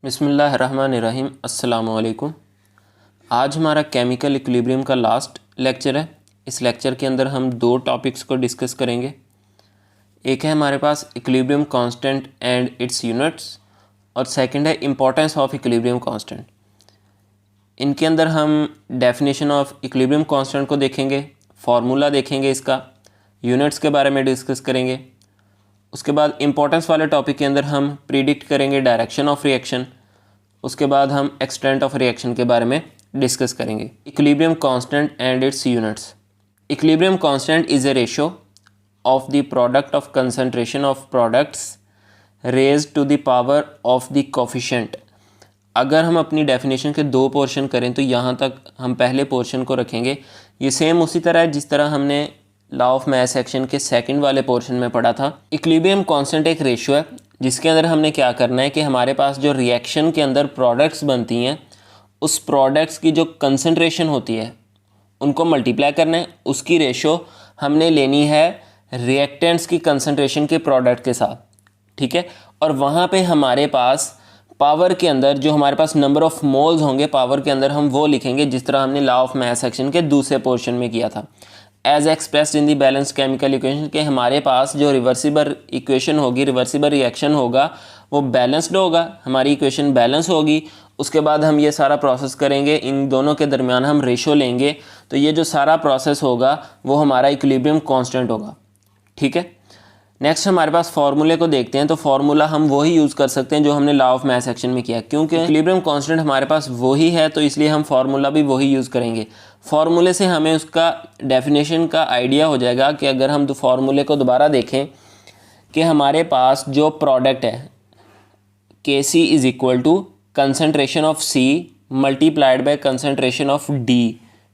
बिस्मिल्लाहिर्रहमानिर्रहीम। अस्सलाम वालेकुम। आज हमारा केमिकल इक्विलिब्रियम का लास्ट लेक्चर है। इस लेक्चर के अंदर हम दो टॉपिक्स को डिस्कस करेंगे। एक है हमारे पास equilibrium constant and its units और सेकंड है इम्पोर्टेंस ऑफ इक्विलिब्रियम कांस्टेंट। इनके अंदर हम डेफिनेशन ऑफ इक्विलिब्रियम कांस्टेंट को देखेंगे, फार्मूला देखेंगे, इसका यूनिट्स के बारे में डिस्कस करेंगे। उसके बाद इम्पोर्टेंस वाले टॉपिक के अंदर हम प्रिडिक्ट करेंगे डायरेक्शन ऑफ रिएक्शन। उसके बाद हम एक्सटेंट ऑफ रिएक्शन के बारे में डिस्कस करेंगे। Equilibrium constant and its units. Equilibrium constant is a ratio of the product of concentration of products raised to the power of the coefficient. अगर हम अपनी डेफिनेशन के दो पोर्शन करें तो यहाँ तक हम पहले पोर्शन को रखेंगे। ये सेम उसी तरह है जिस तरह हमने लॉ ऑफ मास सेक्शन के सेकंड वाले पोर्शन में पढ़ा था। इक्विलिब्रियम कांस्टेंट एक रेशो है जिसके अंदर हमने क्या करना है कि हमारे पास जो रिएक्शन के अंदर प्रोडक्ट्स बनती हैं उस प्रोडक्ट्स की जो कंसंट्रेशन होती है उनको मल्टीप्लाई करना है। उसकी रेशो हमने लेनी है रिएक्टेंट्स की कंसंट्रेशन के प्रोडक्ट के साथ, ठीक है। और वहाँ पे हमारे पास पावर के अंदर जो हमारे पास नंबर ऑफ़ मोल्स होंगे पावर के अंदर हम वो लिखेंगे जिस तरह हमने लॉ ऑफ मास सेक्शन के दूसरे पोर्शन में किया था। As expressed in the balance chemical equation के हमारे पास जो रिवर्सिबल इक्वेशन होगी, रिवर्सिबल रिएक्शन होगा वो बैलेंस्ड होगा, हमारी इक्वेशन बैलेंस होगी। उसके बाद हम ये सारा प्रोसेस करेंगे, इन दोनों के दरमियान हम रेशो लेंगे तो ये जो सारा प्रोसेस होगा वो हमारा इक्विलिब्रियम कांस्टेंट होगा, ठीक है। नेक्स्ट हमारे पास फार्मूले को देखते हैं। तो फार्मूला हम वही यूज़ कर सकते हैं जो हमने लॉ ऑफ मास सेक्शन में किया, क्योंकि इक्विलिब्रियम कांस्टेंट हमारे पास वही है तो इसलिए हम फार्मूला भी वही यूज़ करेंगे। फार्मूले से हमें उसका डेफिनेशन का आइडिया हो जाएगा कि अगर हम फार्मूले को दोबारा देखें कि हमारे पास जो प्रोडक्ट है Kc is equal to concentration of C multiplied by concentration of D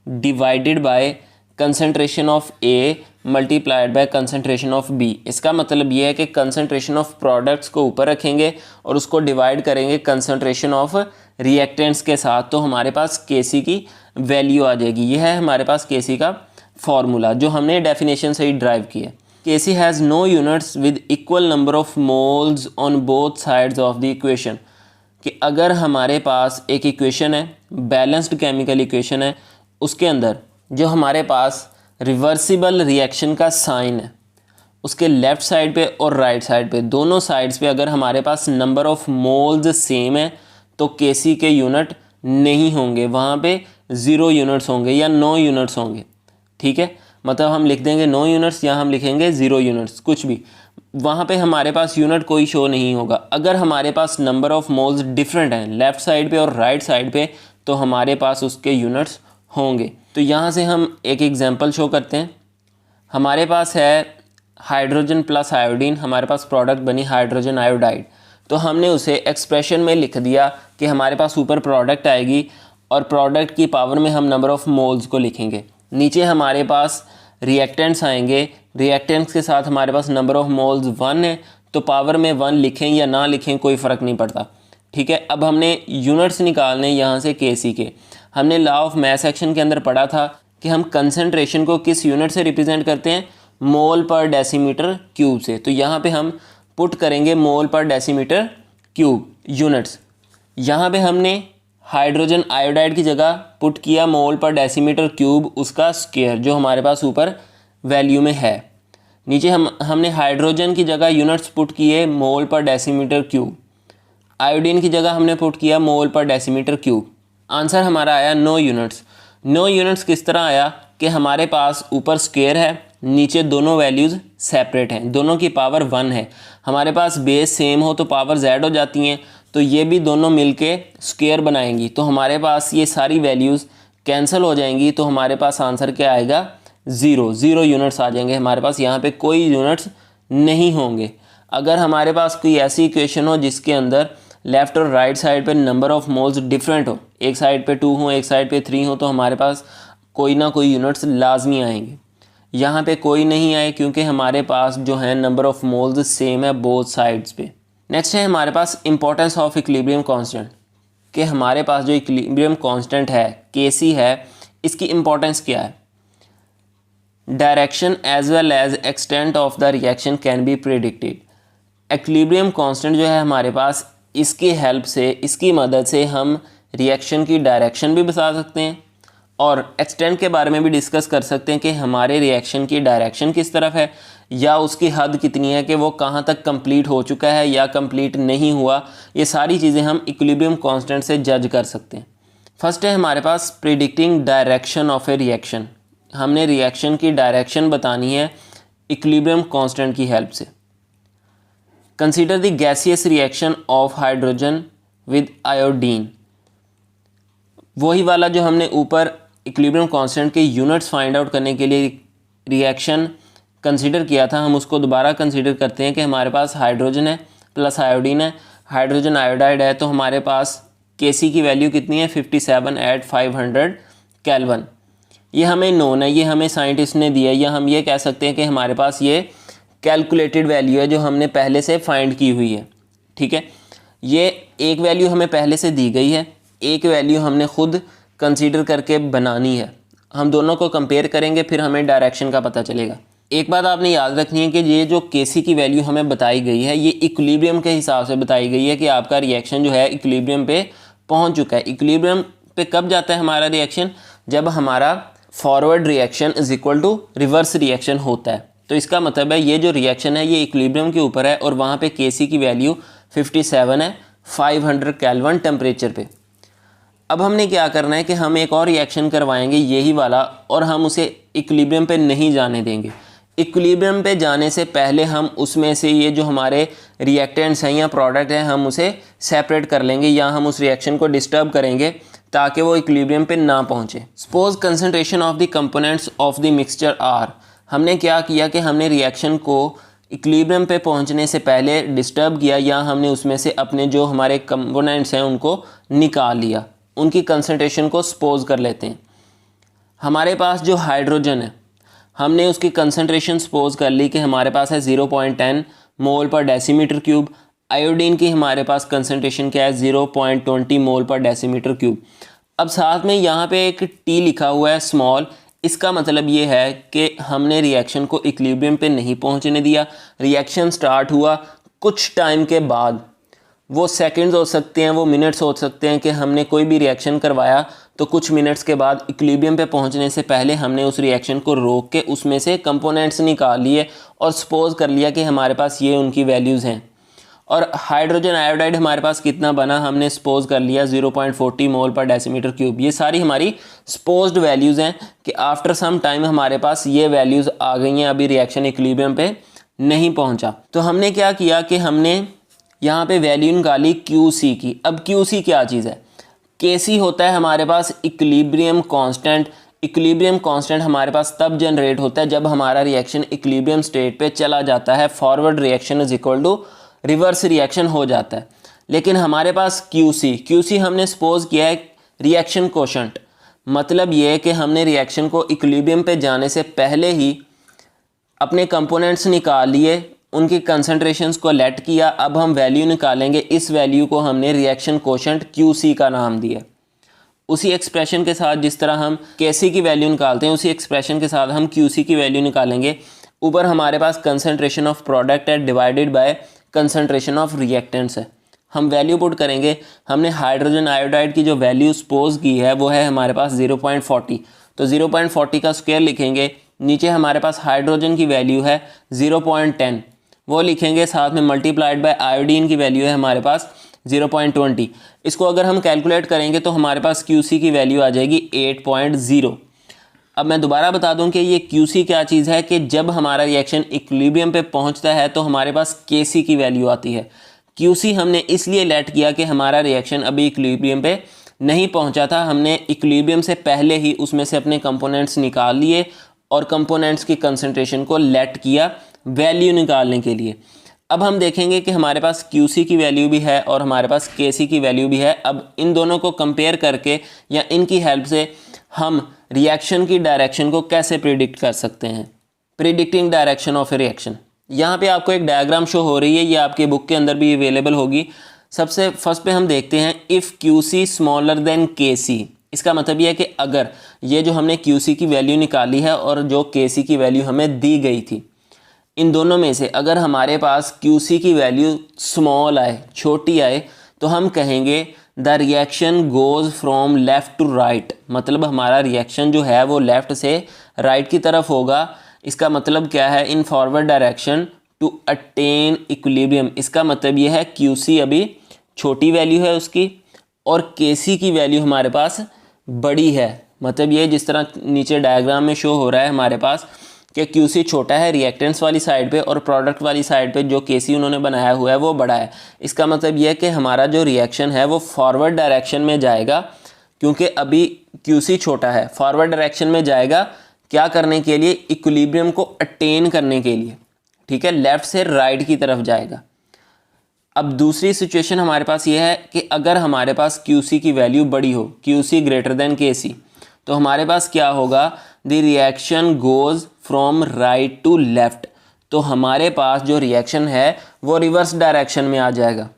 divided by concentration of A multiplied by concentration of B। इसका मतलब ये है कि कंसंट्रेशन ऑफ प्रोडक्ट्स को ऊपर रखेंगे और उसको डिवाइड करेंगे कंसंट्रेशन ऑफ रिएक्टेंट्स के साथ, तो हमारे पास Kc की वैल्यू आ जाएगी। ये है हमारे पास Kc का फॉर्मूला जो हमने डेफिनेशन से ही ड्राइव किया। Kc has no units with equal number of moles on both sides of the equation. कि अगर हमारे पास एक इक्वेशन है, बैलेंस्ड केमिकल इक्वेशन है, उसके अंदर जो हमारे पास रिवर्सिबल रिएक्शन का साइन है उसके लेफ़्ट साइड पे और राइट साइड पे दोनों साइड्स पे अगर हमारे पास नंबर ऑफ़ मोल्स सेम है तो Kc के यूनिट नहीं होंगे, वहाँ पे 0 यूनिट्स होंगे या नो यूनिट्स होंगे, ठीक है। मतलब हम लिख देंगे नो यूनिट्स या हम लिखेंगे 0 यूनिट्स, कुछ भी, वहाँ पे हमारे पास यूनिट कोई शो नहीं होगा। अगर हमारे पास नंबर ऑफ़ मोल्स डिफरेंट हैं लेफ़्ट साइड पे और राइट साइड पे तो हमारे पास उसके यूनिट्स होंगे। तो यहाँ से हम एक एग्जांपल शो करते हैं। हमारे पास है हाइड्रोजन प्लस आयोडीन, हमारे पास प्रोडक्ट बनी हाइड्रोजन आयोडाइड। तो हमने उसे एक्सप्रेशन में लिख दिया कि हमारे पास ऊपर प्रोडक्ट आएगी और प्रोडक्ट की पावर में हम नंबर ऑफ़ मोल्स को लिखेंगे। नीचे हमारे पास रिएक्टेंट्स आएंगे, रिएक्टेंट्स के साथ हमारे पास नंबर ऑफ़ मोल्स 1 है तो पावर में 1 लिखें या ना लिखें कोई फ़र्क नहीं पड़ता, ठीक है। अब हमने यूनिट्स निकालने यहाँ से Kc के। हमने लॉ ऑफ मास सेक्शन के अंदर पढ़ा था कि हम कंसंट्रेशन को किस यूनिट से रिप्रेजेंट करते हैं, मोल पर डेसीमीटर क्यूब से। तो यहाँ पे हम पुट करेंगे मोल पर डेसीमीटर क्यूब यूनिट्स। यहाँ पे हमने हाइड्रोजन आयोडाइड की जगह पुट किया मोल पर डेसीमीटर क्यूब उसका स्क्वायर जो हमारे पास ऊपर वैल्यू में है। नीचे हमने हाइड्रोजन की जगह यूनिट्स पुट किए मोल पर डेसीमीटर क्यूब, आयोडीन की जगह हमने पुट किया मोल पर डेसीमीटर क्यूब। आंसर हमारा आया नो यूनिट्स। नो यूनिट्स किस तरह आया कि हमारे पास ऊपर स्क्वायर है, नीचे दोनों वैल्यूज़ सेपरेट हैं, दोनों की पावर 1 है। हमारे पास बेस सेम हो तो पावर Z हो जाती हैं, तो ये भी दोनों मिलके स्क्वायर बनाएंगी तो हमारे पास ये सारी वैल्यूज़ कैंसिल हो जाएंगी। तो हमारे पास आंसर क्या आएगा 0 यूनिट्स आ जाएंगे हमारे पास, यहाँ पे कोई यूनिट्स नहीं होंगे। अगर हमारे पास कोई ऐसी इक्वेशन हो जिसके अंदर लेफ़्ट और राइट साइड पे नंबर ऑफ़ मोल्स डिफरेंट हो, एक साइड पे 2 हो एक साइड पे 3 हो, तो हमारे पास कोई ना कोई यूनिट्स लाजमी आएंगे। यहाँ पे कोई नहीं आए क्योंकि हमारे पास जो है नंबर ऑफ़ मोल्स सेम है बोथ साइड्स पे। नेक्स्ट है हमारे पास इंपॉर्टेंस ऑफ इक्विलिब्रियम कांस्टेंट, कि हमारे पास जो इक्विलिब्रियम कांस्टेंट है Kc है, इसकी इंपॉर्टेंस क्या है। Direction as well as extent of the reaction can be predicted. Equilibrium constant जो है हमारे पास इसकी हेल्प से, इसकी मदद से हम रिएक्शन की डायरेक्शन भी बता सकते हैं और एक्सटेंट के बारे में भी डिस्कस कर सकते हैं कि हमारे रिएक्शन की डायरेक्शन किस तरफ है या उसकी हद कितनी है कि वो कहाँ तक कंप्लीट हो चुका है या कंप्लीट नहीं हुआ। ये सारी चीज़ें हम इक्विलिब्रियम कांस्टेंट से जज कर सकते हैं। फर्स्ट है हमारे पास predicting direction of a reaction. हमने रिएक्शन की डायरेक्शन बतानी है इक्विलिब्रियम कांस्टेंट की हेल्प से। Consider the gaseous reaction of hydrogen with iodine. वही वाला जो हमने ऊपर इक्विलिब्रियम कांस्टेंट के यूनिट्स फाइंड आउट करने के लिए रिएक्शन कंसीडर किया था, हम उसको दोबारा कंसीडर करते हैं कि हमारे पास हाइड्रोजन है प्लस आयोडीन है, हाइड्रोजन आयोडाइड है, तो हमारे पास Kc की वैल्यू कितनी है 57 एट 500 केल्विन। ये हमें नोन है, ये हमें साइंटिस्ट ने दिया है, या हम ये कह सकते हैं कि हमारे पास ये कैलकुलेटेड वैल्यू है जो हमने पहले से फाइंड की हुई है। ठीक है, ये एक वैल्यू हमें पहले से दी गई है, एक वैल्यू हमने खुद कंसीडर करके बनानी है। हम दोनों को कंपेयर करेंगे फिर हमें डायरेक्शन का पता चलेगा। एक बात आपने याद रखनी है कि ये जो Kc की वैल्यू हमें बताई गई है ये इक्विलिब्रियम के हिसाब से बताई गई है कि आपका रिएक्शन जो है इक्विलिब्रियम पे पहुंच चुका है। इक्विलिब्रियम पे कब जाता है हमारा रिएक्शन? जब हमारा forward reaction is equal to reverse reaction होता है। तो इसका मतलब है ये जो रिएक्शन है ये इक्विलिब्रियम के ऊपर है और वहाँ पे Kc की वैल्यू 57 है 500 केल्विन टेम्परेचर पे। अब हमने क्या करना है कि हम एक और रिएक्शन करवाएंगे यही वाला और हम उसे इक्विलिब्रियम पे नहीं जाने देंगे। इक्विलिब्रियम पे जाने से पहले हम उसमें से ये जो हमारे रिएक्टेंट्स हैं या प्रोडक्ट हैं हम उसे सेपरेट कर लेंगे या हम उस रिएक्शन को डिस्टर्ब करेंगे ताकि वो इक्विलिब्रियम पे ना पहुँचे। Suppose concentration of the components of the mixture are. हमने क्या किया कि हमने रिएक्शन को इक्विलिब्रियम पे पहुंचने से पहले डिस्टर्ब किया या हमने उसमें से अपने जो हमारे कंपोनेंट्स हैं उनको निकाल लिया, उनकी कंसंट्रेशन को सपोज कर लेते हैं। हमारे पास जो हाइड्रोजन है हमने उसकी कंसंट्रेशन सपोज कर ली कि हमारे पास है 0.10 मोल पर डेसीमीटर क्यूब। आयोडीन की हमारे पास कंसंट्रेशन क्या है 0.20 मोल पर डेसीमीटर क्यूब। अब साथ में यहाँ पे एक टी लिखा हुआ है स्मॉल, इसका मतलब ये है कि हमने रिएक्शन को इक्विलिब्रियम पे नहीं पहुँचने दिया। रिएक्शन स्टार्ट हुआ कुछ टाइम के बाद, वो सेकंड्स हो सकते हैं, वो मिनट्स हो सकते हैं कि हमने कोई भी रिएक्शन करवाया तो कुछ मिनट्स के बाद इक्विलिब्रियम पे पहुंचने से पहले हमने उस रिएक्शन को रोक के उसमें से कंपोनेंट्स निकाल लिए और सपोज कर लिया कि हमारे पास ये उनकी वैल्यूज़ हैं। और हाइड्रोजन आयोडाइड हमारे पास कितना बना हमने सपोज कर लिया 0.40 मोल पर डेसीमीटर क्यूब। ये सारी हमारी सपोज्ड वैल्यूज़ हैं कि आफ्टर सम टाइम हमारे पास ये वैल्यूज़ आ गई हैं, अभी रिएक्शन इक्विलिब्रियम पे नहीं पहुँचा। तो हमने क्या किया कि हमने यहाँ पे वैल्यू निकाली QC की। अब QC क्या चीज़ है? Kc होता है हमारे पास इक्विलिब्रियम कांस्टेंट। इक्विलिब्रियम कांस्टेंट हमारे पास तब जनरेट होता है जब हमारा रिएक्शन इक्विलिब्रियम स्टेट पे चला जाता है, forward reaction is equal to reverse reaction हो जाता है। लेकिन हमारे पास QC हमने सपोज किया है रिएक्शन कोशेंट। मतलब ये है कि हमने रिएक्शन को इक्विलिब्रियम पे जाने से पहले ही अपने कंपोनेंट्स निकाल लिए, उनकी कंसंट्रेशंस को लेट किया। अब हम वैल्यू निकालेंगे, इस वैल्यू को हमने रिएक्शन कोशेंट QC का नाम दिया। उसी एक्सप्रेशन के साथ जिस तरह हम Kc की वैल्यू निकालते हैं उसी एक्सप्रेशन के साथ हम QC की वैल्यू निकालेंगे। ऊपर हमारे पास कंसंट्रेशन ऑफ प्रोडक्ट है divided by concentration of reactants है। हम वैल्यू पुट करेंगे। हमने हाइड्रोजन आयोडाइड की जो वैल्यू सपोज की है वो है हमारे पास 0.40, तो 0.40 का स्क्वायर लिखेंगे। नीचे हमारे पास हाइड्रोजन की वैल्यू है 0.10, वो लिखेंगे। साथ में मल्टीप्लाइड बाय आयोडीन की वैल्यू है हमारे पास 0.20। इसको अगर हम कैलकुलेट करेंगे तो हमारे पास QC की वैल्यू आ जाएगी 8.0। अब मैं दोबारा बता दूं कि ये QC क्या चीज़ है कि जब हमारा रिएक्शन इक्विलिब्रियम पे पहुंचता है तो हमारे पास Kc की वैल्यू आती है। QC हमने इसलिए लेट किया कि हमारा रिएक्शन अभी इक्विलिब्रियम पे नहीं पहुंचा था, हमने इक्विलिब्रियम से पहले ही उसमें से अपने कंपोनेंट्स निकाल लिए और कंपोनेंट्स की कंसंट्रेशन को लेट किया वैल्यू निकालने के लिए। अब हम देखेंगे कि हमारे पास QC की वैल्यू भी है और हमारे पास Kc की वैल्यू भी है। अब इन दोनों को कंपेयर करके या इनकी हेल्प से हम रिएक्शन की डायरेक्शन को कैसे प्रिडिक्ट कर सकते हैं। Predicting direction of a reaction. यहाँ पे आपको एक डायग्राम शो हो रही है, ये आपके बुक के अंदर भी अवेलेबल होगी। सबसे फर्स्ट पे हम देखते हैं if QC smaller than Kc। इसका मतलब ये है कि अगर ये जो हमने QC की वैल्यू निकाली है और जो Kc की वैल्यू हमें दी गई थी, इन दोनों में से अगर हमारे पास QC की वैल्यू स्मॉल आए, छोटी आए, तो हम कहेंगे the reaction goes from left to right, मतलब हमारा रिएक्शन जो है वो लेफ़्ट से राइट की तरफ होगा। इसका मतलब क्या है, in forward direction to attain equilibrium. इसका मतलब ये है QC अभी छोटी वैल्यू है उसकी और KC की वैल्यू हमारे पास बड़ी है। मतलब ये जिस तरह नीचे डायग्राम में शो हो रहा है हमारे पास कि QC छोटा है रिएक्टेंट्स वाली साइड पे और प्रोडक्ट वाली साइड पे जो KC उन्होंने बनाया हुआ है वो बड़ा है। इसका मतलब ये है कि हमारा जो रिएक्शन है वो फॉरवर्ड डायरेक्शन में जाएगा, क्योंकि अभी QC छोटा है। फॉरवर्ड डायरेक्शन में जाएगा क्या करने के लिए, इक्विलिब्रियम को अटेन करने के लिए, ठीक है, लेफ़्ट से राइट की तरफ जाएगा। अब दूसरी सिचुएशन हमारे पास ये है कि अगर हमारे पास QC की वैल्यू बड़ी हो, QC ग्रेटर देन KC, तो हमारे पास क्या होगा, the reaction goes from right to left. तो हमारे पास जो रिएक्शन है वो रिवर्स डायरेक्शन में आ जाएगा,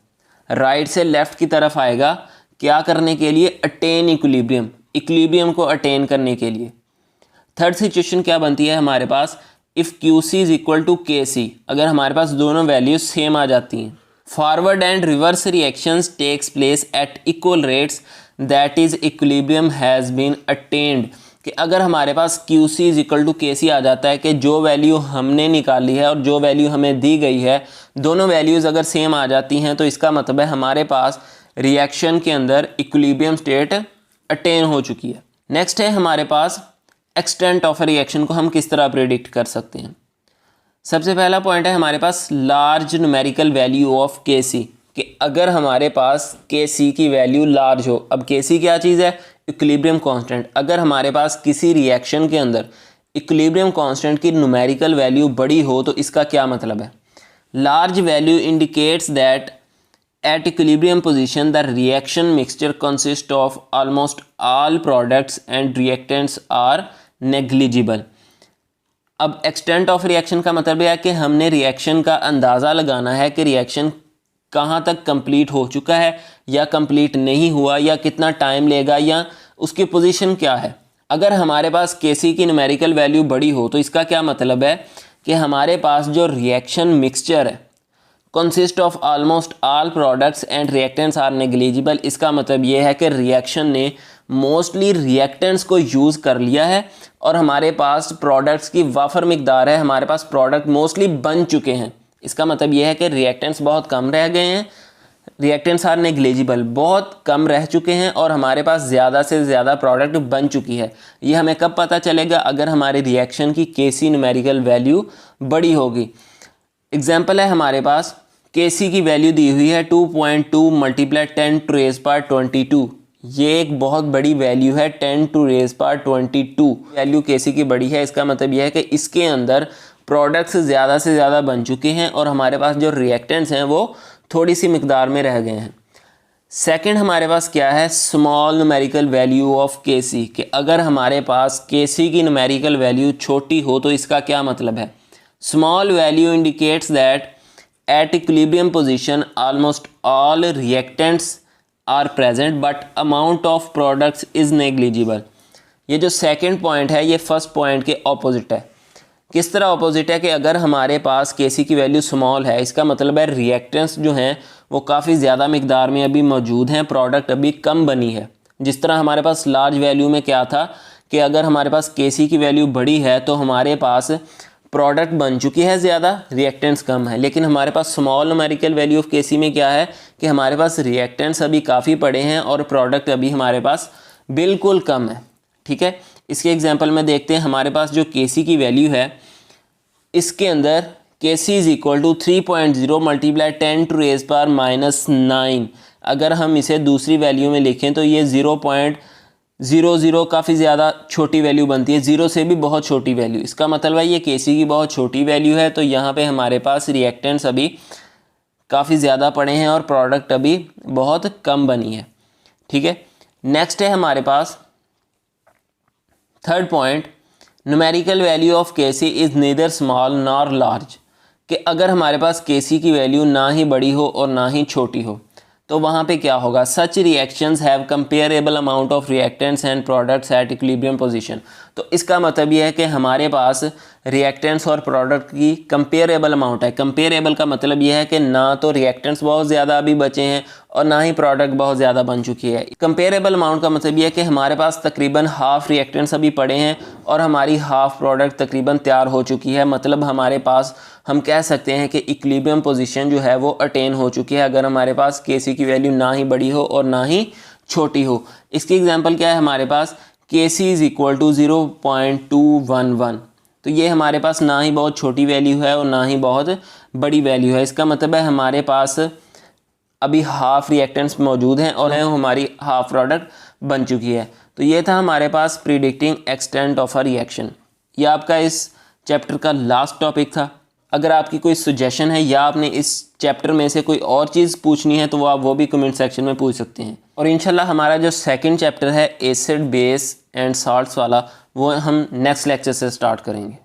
राइट से लेफ़्ट की तरफ आएगा। क्या करने के लिए, अटेन इक्विलिब्रियम, इक्विलिब्रियम को अटेन करने के लिए। थर्ड सिचुएशन क्या बनती है हमारे पास, if QC is equal to KC, अगर हमारे पास दोनों वैल्यूज सेम आ जाती हैं। Forward and reverse reactions takes place at equal rates, that is equilibrium has been attained. कि अगर हमारे पास QC is equal to KC आ जाता है कि जो वैल्यू हमने निकाली है और जो वैल्यू हमें दी गई है, दोनों वैल्यूज़ अगर सेम आ जाती हैं तो इसका मतलब है हमारे पास रिएक्शन के अंदर इक्विलिब्रियम स्टेट अटेन हो चुकी है। नेक्स्ट है हमारे पास एक्सटेंट ऑफ रिएक्शन को हम किस तरह प्रेडिक्ट कर सकते हैं। सबसे पहला पॉइंट है हमारे पास large numerical value of KC, कि अगर हमारे पास KC की वैल्यू लार्ज हो। अब KC क्या चीज़ है, इक्विलिब्रियम कांस्टेंट। अगर हमारे पास किसी रिएक्शन के अंदर इक्विलिब्रियम कांस्टेंट की न्यूमेरिकल वैल्यू बड़ी हो तो इसका क्या मतलब है, large value indicates that at equilibrium position the reaction mixture consists of almost all products and reactants are negligible। अब एक्सटेंट ऑफ रिएक्शन का मतलब यह है कि हमने रिएक्शन का अंदाज़ा लगाना है कि रिएक्शन कहाँ तक कंप्लीट हो चुका है या कंप्लीट नहीं हुआ, या कितना टाइम लेगा, या उसकी पोजीशन क्या है। अगर हमारे पास KC की न्यूमेरिकल वैल्यू बड़ी हो तो इसका क्या मतलब है कि हमारे पास जो रिएक्शन मिक्सचर है consist of almost all products and reactants are negligible. इसका मतलब ये है कि रिएक्शन ने मोस्टली रिएक्टेंट्स को यूज़ कर लिया है और हमारे पास प्रोडक्ट्स की वाफर मिकदार है, हमारे पास प्रोडक्ट मोस्टली बन चुके हैं। इसका मतलब ये है कि रिएक्टेंट्स बहुत कम रह गए हैं, रिएक्टेंट्स आर नेग्लिजिबल, बहुत कम रह चुके हैं और हमारे पास ज़्यादा से ज़्यादा प्रोडक्ट बन चुकी है। ये हमें कब पता चलेगा, अगर हमारे रिएक्शन की KC न्यूमेरिकल वैल्यू बड़ी होगी। एग्जाम्पल है हमारे पास KC की वैल्यू दी हुई है 2.2 मल्टीप्लाई 10 टू रेज़ पावर 22। ये एक बहुत बड़ी वैल्यू है, 10 to raise power 22 value KC की बड़ी है। इसका मतलब यह है कि इसके अंदर प्रोडक्ट्स ज़्यादा से ज़्यादा बन चुके हैं और हमारे पास जो रिएक्टेंट्स हैं वो थोड़ी सी मिकदार में रह गए हैं। सेकंड हमारे पास क्या है, small numerical value of KC, कि अगर हमारे पास KC की न्यूमेरिकल वैल्यू छोटी हो तो इसका क्या मतलब है। Small value indicates that at equilibrium position almost all reactants are present but amount of products is negligible। ये जो सेकंड पॉइंट है ये फर्स्ट पॉइंट के ऑपोजिट है। किस तरह ऑपोजिट है कि अगर हमारे पास KC की वैल्यू स्मॉल है, इसका मतलब है रिएक्टेंट्स जो हैं वो काफ़ी ज़्यादा मिकदार में अभी मौजूद हैं, प्रोडक्ट अभी कम बनी है। जिस तरह हमारे पास लार्ज वैल्यू में क्या था कि अगर हमारे पास KC की वैल्यू बड़ी है तो हमारे पास प्रोडक्ट बन चुकी है ज़्यादा, रिएक्टेंट्स कम है। लेकिन हमारे पास small numerical value of KC में क्या है कि हमारे पास रिएक्टेंट्स अभी काफ़ी पड़े हैं और प्रोडक्ट अभी हमारे पास बिल्कुल कम है। ठीक है, इसके एग्जांपल में देखते हैं। हमारे पास जो KC की वैल्यू है इसके अंदर KC is equal to 3.0 multiply 10 to raise power -9। अगर हम इसे दूसरी वैल्यू में लिखें तो ये 0.00 काफ़ी ज़्यादा छोटी वैल्यू बनती है, 0 से भी बहुत छोटी वैल्यू। इसका मतलब है ये KC की बहुत छोटी वैल्यू है, तो यहाँ पे हमारे पास रिएक्टेंट्स अभी काफ़ी ज़्यादा पड़े हैं और प्रोडक्ट अभी बहुत कम बनी है। ठीक है, नेक्स्ट है हमारे पास third point, numerical value of KC is neither small nor large. कि अगर हमारे पास KC की वैल्यू ना ही बड़ी हो और ना ही छोटी हो तो वहाँ पे क्या होगा, such reactions have comparable amount of reactants and products at equilibrium position. तो इसका मतलब ये है कि हमारे पास रिएक्टेंट्स और प्रोडक्ट की कंपेरेबल अमाउंट है। कंपेरेबल का मतलब ये है कि ना तो रिएक्टेंट्स बहुत ज़्यादा अभी बचे हैं और ना ही प्रोडक्ट बहुत ज़्यादा बन चुकी है। कंपेरेबल अमाउंट का मतलब ये है कि हमारे पास तकरीबन हाफ़ रिएक्टेंट्स अभी पड़े हैं और हमारी हाफ़ प्रोडक्ट तकरीबन तैयार हो चुकी है। मतलब हमारे पास हम कह सकते हैं कि इक्विलिब्रियम पोजीशन जो है वो अटेन हो चुकी है अगर हमारे पास Kc की वैल्यू ना ही बड़ी हो और ना ही छोटी हो। इसकी एग्जांपल क्या है, हमारे पास Kc इज़ इक्वल टू 0.211, तो ये हमारे पास ना ही बहुत छोटी वैल्यू है और ना ही बहुत बड़ी वैल्यू है। इसका मतलब है हमारे पास अभी हाफ रिएक्टेंट्स मौजूद हैं और हमारी हाफ प्रोडक्ट बन चुकी है। तो ये था हमारे पास predicting extent of a reaction. यह आपका इस चैप्टर का लास्ट टॉपिक था। अगर आपकी कोई सजेशन है या आपने इस चैप्टर में से कोई और चीज़ पूछनी है तो वो आप वो भी कमेंट सेक्शन में पूछ सकते हैं। और इंशाल्लाह हमारा जो सेकंड चैप्टर है एसिड बेस एंड साल्ट्स वाला, वो हम नेक्स्ट लेक्चर से स्टार्ट करेंगे।